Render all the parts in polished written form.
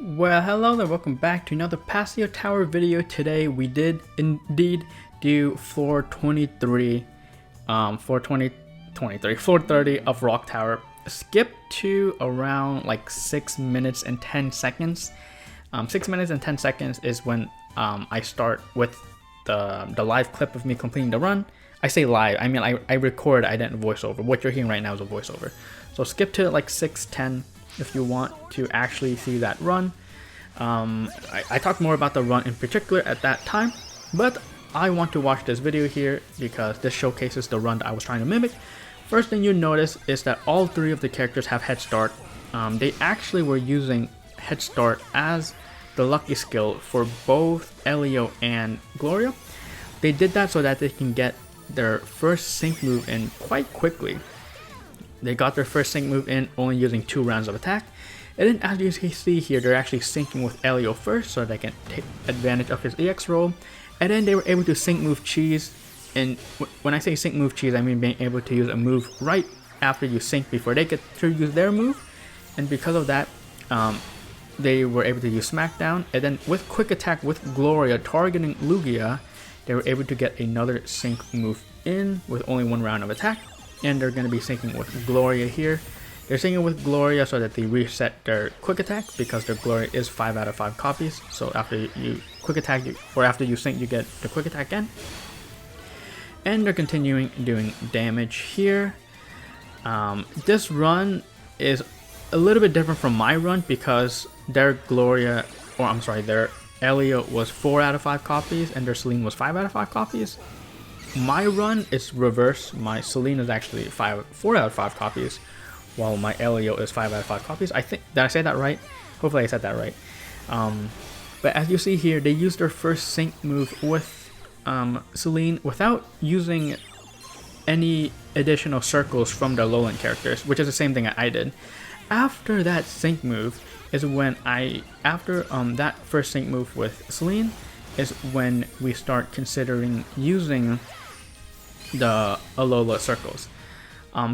Well, hello there, welcome back to another Pasio Tower video. Today we did indeed do floor 23, floor 30 of Rock Tower. Skip to around like 6 minutes and 10 seconds. 6 minutes and 10 seconds is when I start with the live clip of me completing the run. I say live, I mean I record, I didn't voiceover. What you're hearing right now is a voiceover. So skip to like 6:10 if you want to actually see that run. I talked more about the run in particular at that time, but I want to watch this video here because this showcases the run that I was trying to mimic. First thing you notice is that all three of the characters have head start. They actually were using head start as the lucky skill for both Elio and Gloria. They did that so that they can get their first sync move in quite quickly. They got their first sync move in only using 2 rounds of attack. And then as you can see here, they're actually syncing with Elio first so they can take advantage of his EX roll. And then they were able to sync move cheese. And when I say sync move cheese, I mean being able to use a move right after you sync before they get to use their move. And because of that, they were able to use Smackdown. And then with quick attack with Gloria targeting Lugia, they were able to get another sync move in with only 1 round of attack. And they're going to be syncing with Gloria here. They're syncing with Gloria so that they reset their quick attack because their Gloria is 5 out of 5 copies. So after you quick attack, or after you sync, you get the quick attack again. And they're continuing doing damage here. This run is a little bit different from my run because their Gloria, or I'm sorry, their Elio was 4 out of 5 copies and their Celine was 5 out of 5 copies. My run is reverse. My Celine is actually 4 out of 5 copies, while my Elio is 5 out of 5 copies. I think, did I say that right? Hopefully I said that right. But as you see here, they used their first sync move with Celine without using any additional circles from the Alolan characters, which is the same thing I did. After that sync move is when after that first sync move with Celine is when we start considering using the Alola circles.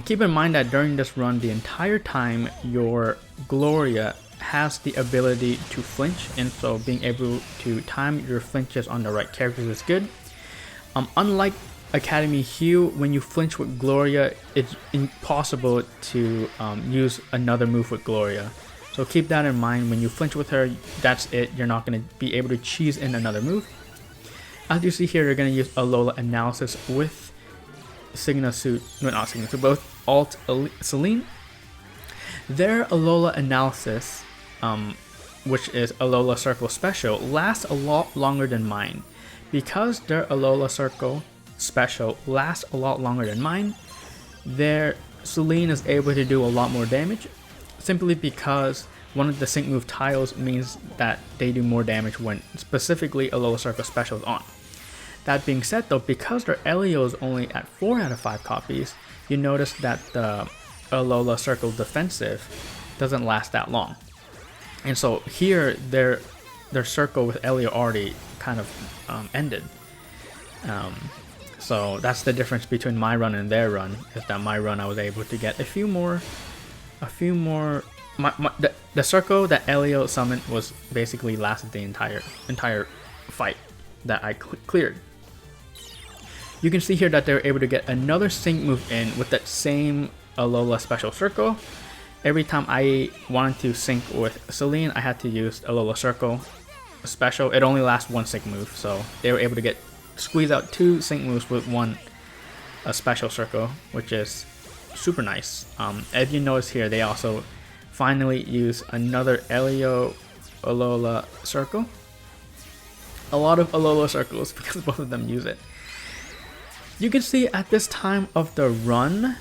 Keep in mind that during this run, the entire time, your Gloria has the ability to flinch, and so being able to time your flinches on the right characters is good. Unlike Academy Hue, when you flinch with Gloria, it's impossible to use another move with Gloria. So keep that in mind. When you flinch with her, that's it. You're not going to be able to cheese in another move. As you see here, they're going to use Alola Analysis with both Alt Celine. Their Alola Analysis, which is Alola Circle Special, lasts a lot longer than mine. Because their Alola Circle Special lasts a lot longer than mine, their Celine is able to do a lot more damage, simply because one of the sync move tiles means that they do more damage when specifically Alola Circle Special is on. That being said though, because their Elio is only at 4 out of 5 copies, you notice that the Alola Circle Defensive doesn't last that long. And so here, their circle with Elio already kind of ended. So that's the difference between my run and their run, is that my run I was able to get a few more. The circle that Elio summoned was basically lasted the entire fight that I cleared. You can see here that they're able to get another sync move in with that same Alola Special Circle. Every time I wanted to sync with Celine, I had to use Alola Circle Special. It only lasts 1 sync move, so they were able to squeeze out 2 sync moves with a Special Circle, which is super nice. As you notice here, they also finally use another Elio Alola Circle. A lot of Alola circles because both of them use it. You can see at this time of the run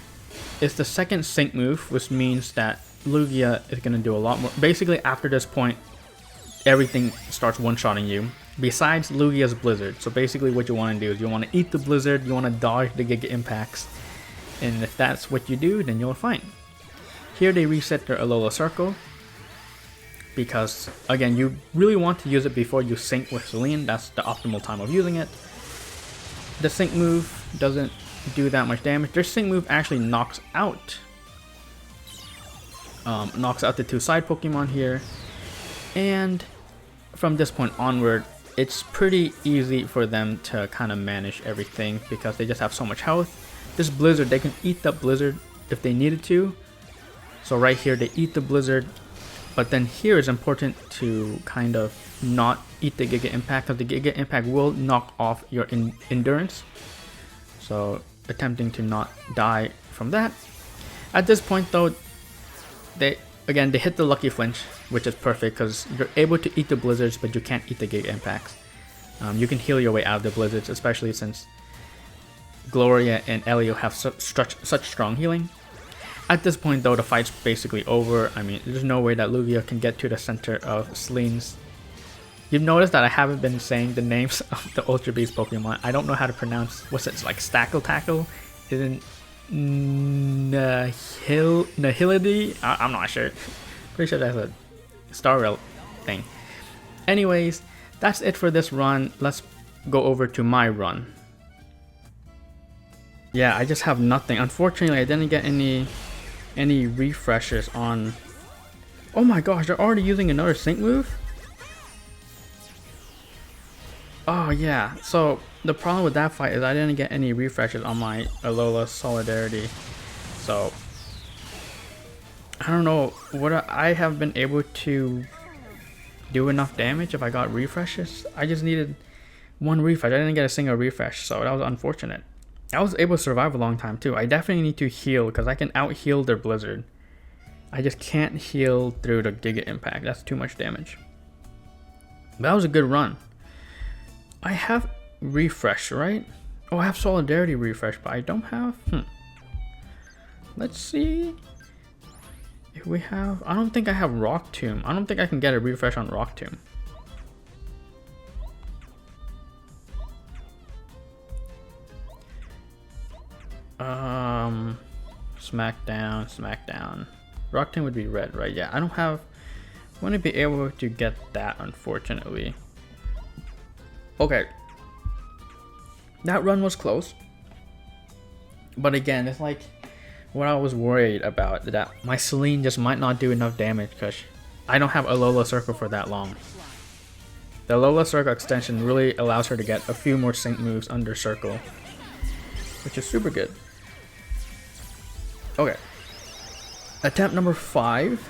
is the second sync move, which means that Lugia is going to do a lot more. Basically after this point, everything starts one-shotting you, besides Lugia's Blizzard. So basically what you want to do is you want to eat the Blizzard, you want to dodge the Giga Impacts, and if that's what you do, then you're fine. Here they reset their Alola Circle, because again, you really want to use it before you sync with Celine. That's the optimal time of using it. The sync move doesn't do that much damage. Their sync move actually knocks out the 2 side Pokemon here. And from this point onward, it's pretty easy for them to kind of manage everything because they just have so much health. This blizzard, they can eat the blizzard if they needed to. So right here, they eat the blizzard. But then here is important to kind of not eat the Giga Impact, because the Giga Impact will knock off your endurance. So attempting to not die from that. At this point though, they hit the lucky flinch, which is perfect because you're able to eat the blizzards, but you can't eat the Giga Impacts. You can heal your way out of the blizzards, especially since Gloria and Elio have such strong healing. At this point though, the fight's basically over. I mean, there's no way that Lugia can get to the center of Selene's. You've noticed that I haven't been saying the names of the Ultra Beast Pokemon. I don't know how to pronounce, what's it, like Stackle Tackle? Isn't Nihility? I'm not sure. Pretty sure that's a Star Rail thing. Anyways, that's it for this run. Let's go over to my run. Yeah, I just have nothing. Unfortunately, I didn't get any refreshes on. Oh my gosh, they're already using another sync move? Oh yeah, so the problem with that fight is I didn't get any refreshes on my Alola Solidarity. So I don't know, would I have been able to do enough damage if I got refreshes? I just needed one refresh. I didn't get a single refresh, so that was unfortunate. I was able to survive a long time too. I definitely need to heal because I can out heal their Blizzard. I just can't heal through the Giga Impact. That's too much damage. But that was a good run. I have refresh, right? Oh, I have Solidarity refresh, but I don't have. Let's see if we have. I don't think I have Rock Tomb. I don't think I can get a refresh on Rock Tomb. Smackdown. Rock Tomb would be red, right? Yeah, I don't have. Wouldn't be able to get that, unfortunately. Okay, that run was close, but again, it's like what I was worried about, that my Selene just might not do enough damage because I don't have Alola Circle for that long. The Alola Circle extension really allows her to get a few more sync moves under Circle, which is super good. Okay, attempt number 5.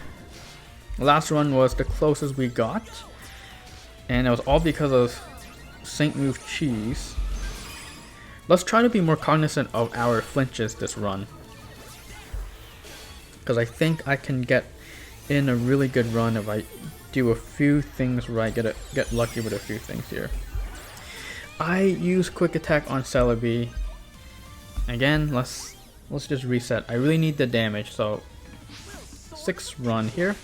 Last run was the closest we got, and it was all because of sync move cheese. Let's try to be more cognizant of our flinches this run, because I think I can get in a really good run if I do a few things right, get lucky with a few things here. I use quick attack on Celebi. Again, let's just reset. I really need the damage, so 6 run here.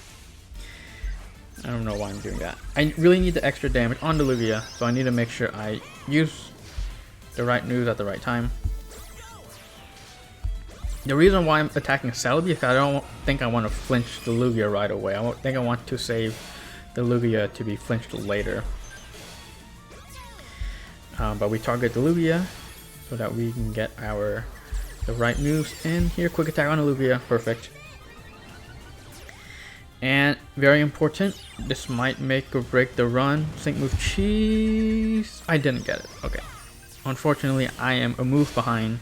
I don't know why I'm doing that. I really need the extra damage on the Lugia, so I need to make sure I use the right moves at the right time. The reason why I'm attacking Celebi is because I don't think I want to flinch the Lugia right away. I think I want to save the Lugia to be flinched later. But we target the Lugia so that we can get the right moves in here. Quick attack on the Lugia, perfect. And very important, this might make or break the run. Sync move cheese. I didn't get it. Okay. Unfortunately, I am a move behind.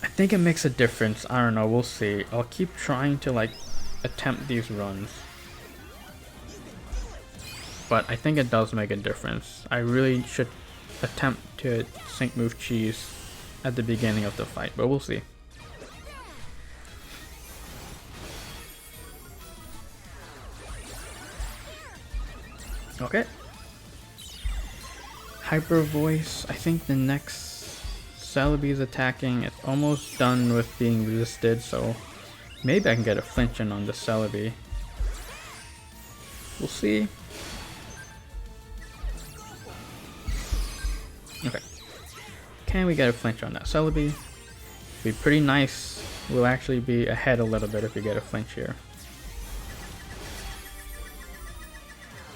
I think it makes a difference. I don't know. We'll see. I'll keep trying to like attempt these runs. But I think it does make a difference. I really should attempt to sync move cheese at the beginning of the fight, but we'll see. Okay. Hyper Voice. I think the next Celebi is attacking. It's almost done with being resisted, so maybe I can get a flinch in on the Celebi. We'll see. Okay. Can we get a flinch on that Celebi? Be pretty nice. We'll actually be ahead a little bit if we get a flinch here.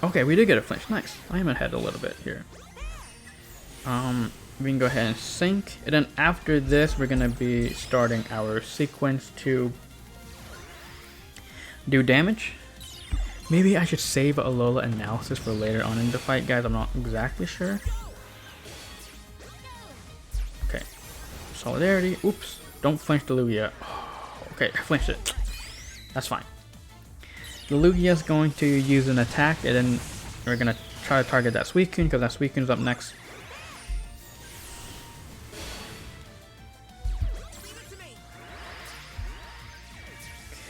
Okay, we did get a flinch. Nice. I am ahead a little bit here. We can go ahead and sync. And then after this, we're going to be starting our sequence to do damage. Maybe I should save Alola analysis for later on in the fight, guys. I'm not exactly sure. Okay. Solidarity. Oops. Don't flinch the Lugia. Oh, okay, I flinched it. That's fine. The Lugia is going to use an attack, and then we're going to try to target that Suicune, because that Suicune's up next.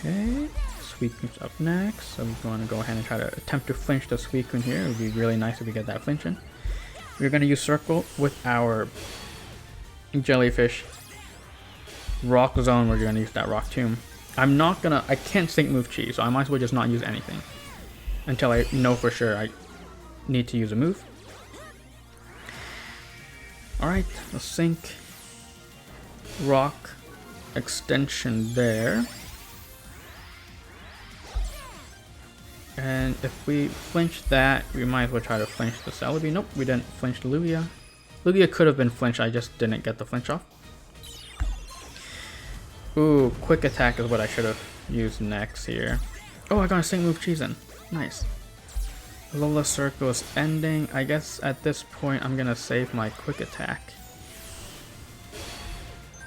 Okay, Suicune's up next, so we're going to go ahead and try to attempt to flinch the Suicune here. It would be really nice if we get that flinch in. We're going to use Circle with our Jellyfish. Rock Zone, we're going to use that Rock Tomb. I can't Sync Move Chi, so I might as well just not use anything until I know for sure I need to use a move. Alright, let's Sync Rock Extension there. And if we flinch that, we might as well try to flinch the Celebi. Nope, we didn't flinch the Lugia. Lugia could have been flinched, I just didn't get the flinch off. Ooh, Quick Attack is what I should have used next here. Oh, I got a Sync Move Cheese in. Nice. Alola Circle is ending. I guess at this point I'm gonna save my Quick Attack.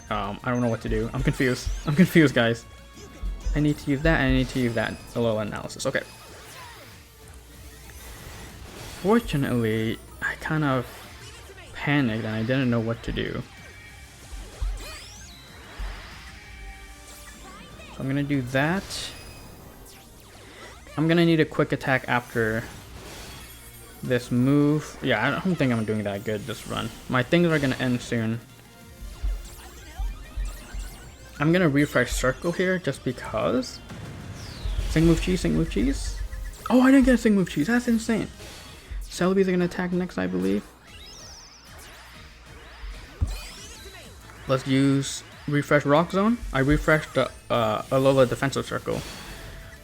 I don't know what to do. I'm confused. I'm confused, guys. I need to use that and I need to use that Alola analysis. Okay. Fortunately, I kind of panicked and I didn't know what to do. So I'm gonna do that. I'm gonna need a Quick Attack after this move. Yeah, I don't think I'm doing that good this run. My things are gonna end soon. I'm gonna refresh Circle here just because. Sync Move Cheese, Sync Move Cheese. Oh, I didn't get a Sync Move Cheese. That's insane. Celebi's are gonna attack next, I believe. Let's use refresh Rock Zone. I refreshed the Alola defensive circle.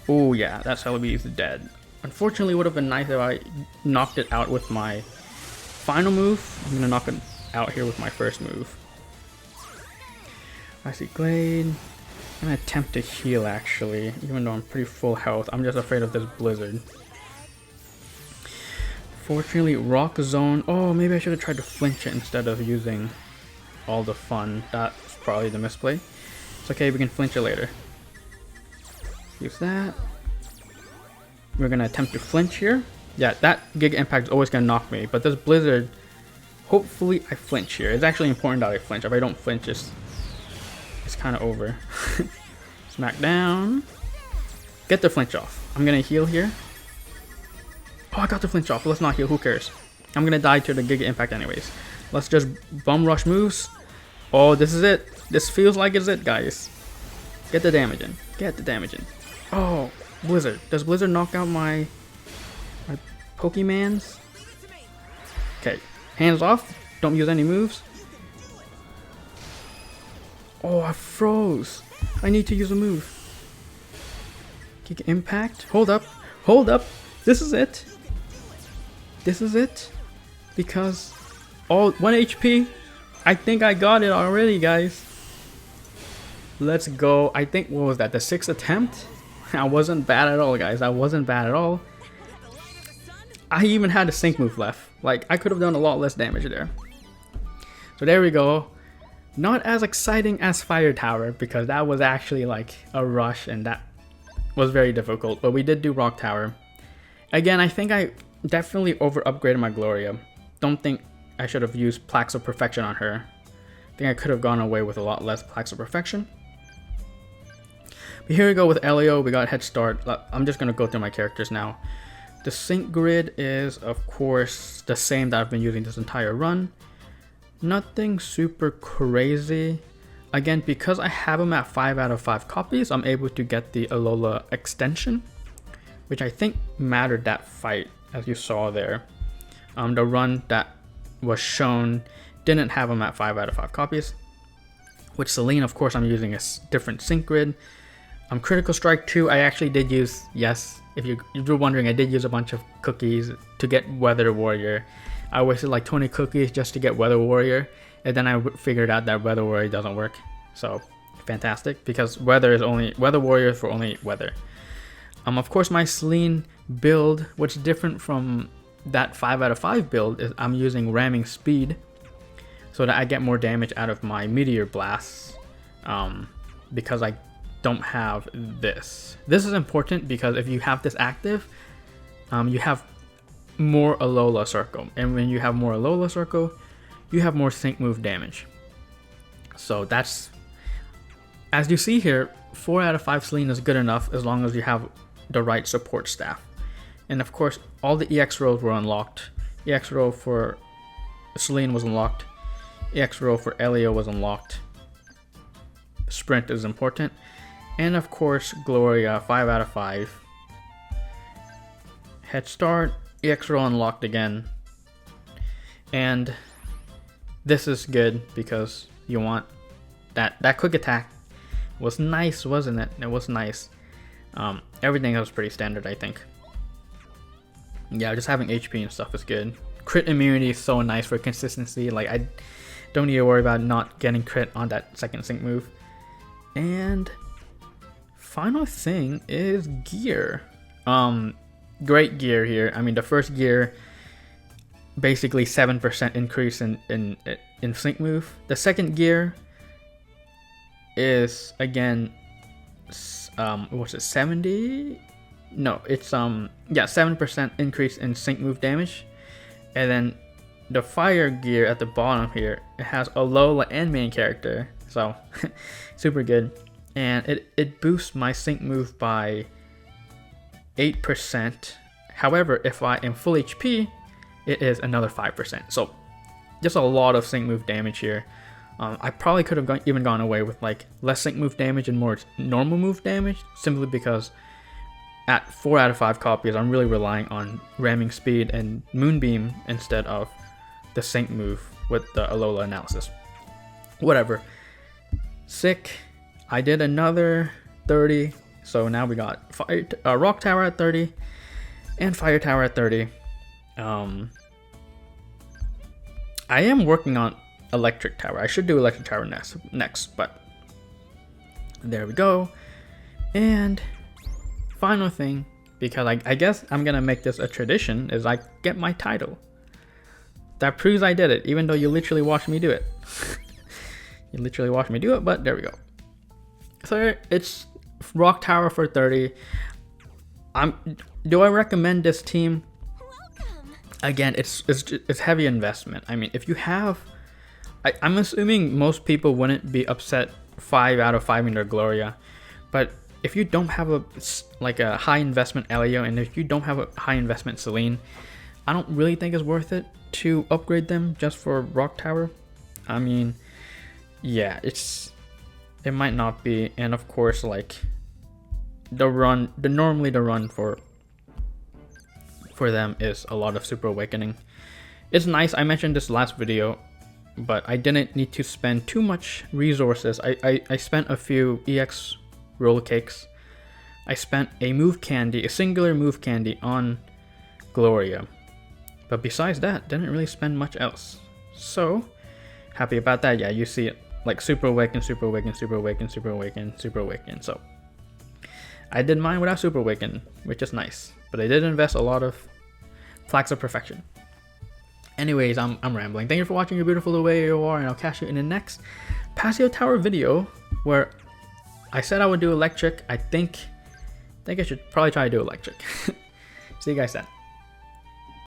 Oh yeah, that Celebi is dead. Unfortunately, it would have been nice if I knocked it out with my final move. I'm gonna knock it out here with my first move. I see Glade. I'm gonna attempt to heal actually, even though I'm pretty full health. I'm just afraid of this Blizzard. Fortunately, Rock Zone. Oh, maybe I should have tried to flinch it instead of using all the fun. That's probably the misplay. It's okay, we can flinch it later. Use that. We're gonna attempt to flinch here. Yeah, that Giga Impact is always gonna knock me, but this Blizzard, hopefully I flinch here. It's actually important that I flinch. If I don't flinch, it's kind of over. Smack down. Get the flinch off. I'm gonna heal here. Oh, I got the flinch off. Let's not heal. Who cares? I'm gonna die to the Giga Impact anyways. Let's just bum rush moves. Oh, this is it. This feels like it's it, guys. Get the damage in. Get the damage in. Oh, Blizzard. Does Blizzard knock out my Pokemans? Okay, hands off. Don't use any moves. Oh, I froze. I need to use a move. Giga Impact. Hold up. Hold up. This is it. This is it. Because, oh, 1 HP. I think I got it already, guys. Let's go. I think, what was that? The 6th attempt? I wasn't bad at all, guys. I wasn't bad at all. I even had a sync move left. Like, I could have done a lot less damage there. So there we go. Not as exciting as Fire Tower, because that was actually like a rush and that was very difficult. But we did do Rock Tower. Again, I think I definitely over upgraded my Gloria. Don't think I should have used Plaques of Perfection on her. I think I could have gone away with a lot less Plaques of Perfection. But here we go with Elio. We got head start. I'm just going to go through my characters now. The sync grid is, of course, the same that I've been using this entire run. Nothing super crazy. Again, because I have them at 5 out of 5 copies, I'm able to get the Alola extension, which I think mattered that fight, as you saw there. The run that was shown didn't have them at 5 out of 5 copies. With Celine, of course, I'm using a different sync grid. Critical Strike 2, I actually did use, yes, if you're wondering, I did use a bunch of cookies to get Weather Warrior. I wasted like 20 cookies just to get Weather Warrior, and then I figured out that Weather Warrior doesn't work. So, fantastic, because Weather Warrior is for only weather. Of course, my Celine build, what's different from that 5 out of 5 build, is I'm using ramming speed so that I get more damage out of my meteor blasts, because I don't have this. This is important because if you have this active, you have more Alola Circle, and when you have more Alola Circle, you have more sync move damage. So that's, as you see here, 4 out of 5 Celine is good enough as long as you have the right support staff. And of course, all the EX rolls were unlocked. EX roll for Celine was unlocked. EX roll for Elio was unlocked. Sprint is important. And of course, Gloria, 5 out of 5. Head start, EX roll unlocked again. And this is good because you want that quick attack was nice, wasn't it? It was nice. Everything else was pretty standard, I think. Yeah, just having HP and stuff is good. Crit immunity is so nice for consistency. Like, I don't need to worry about not getting crit on that second sync move. And final thing is gear. Great gear here. I mean, the first gear, basically 7% increase in sync move. The second gear is again, what's it, 70? No, it's yeah, 7% increase in sync move damage. And then the fire gear at the bottom here, it has Alola and main character, so super good. And it boosts my sync move by 8%. However, if I am full HP, it is another 5%. So just a lot of sync move damage here. I probably could have even gone away with like less sync move damage and more normal move damage, simply because at 4 out of 5 copies, I'm really relying on ramming speed and moonbeam instead of the sync move with the Alola analysis. Whatever. Sick. I did another 30, so now we got Rock Tower at 30 and Fire Tower at 30. I am working on Electric Tower. I should do Electric Tower next, but there we go. And final thing, because I guess I'm gonna make this a tradition, is I get my title. That proves I did it, even though you literally watched me do it. You literally watched me do it, but there we go. So it's Rock Tower for 30. Do I recommend this team? Again, it's heavy investment. I mean, if you have, I'm assuming most people wouldn't be upset 5 out of 5 in their Gloria, but if you don't have a high investment Elio, and if you don't have a high investment Celine, I don't really think it's worth it to upgrade them just for Rock Tower. I mean, yeah, it might not be. And of course, like normally the run for them is a lot of Super Awakening. It's nice. I mentioned this last video, but I didn't need to spend too much resources. I spent a few EX roll cakes. I spent a singular move candy on Gloria, but besides that, didn't really spend much else. So happy about that. Yeah, you see it like Super Awaken, Super Awaken, Super Awaken, Super Awaken, Super Awaken. So I did mine without Super Awaken, which is nice, but I did invest a lot of Flags of Perfection. Anyways, I'm rambling. Thank you for watching, you beautiful the way you are, and I'll catch you in the next Pasio Tower video, where I said I would do electric. I think I should probably try to do electric. See you guys then.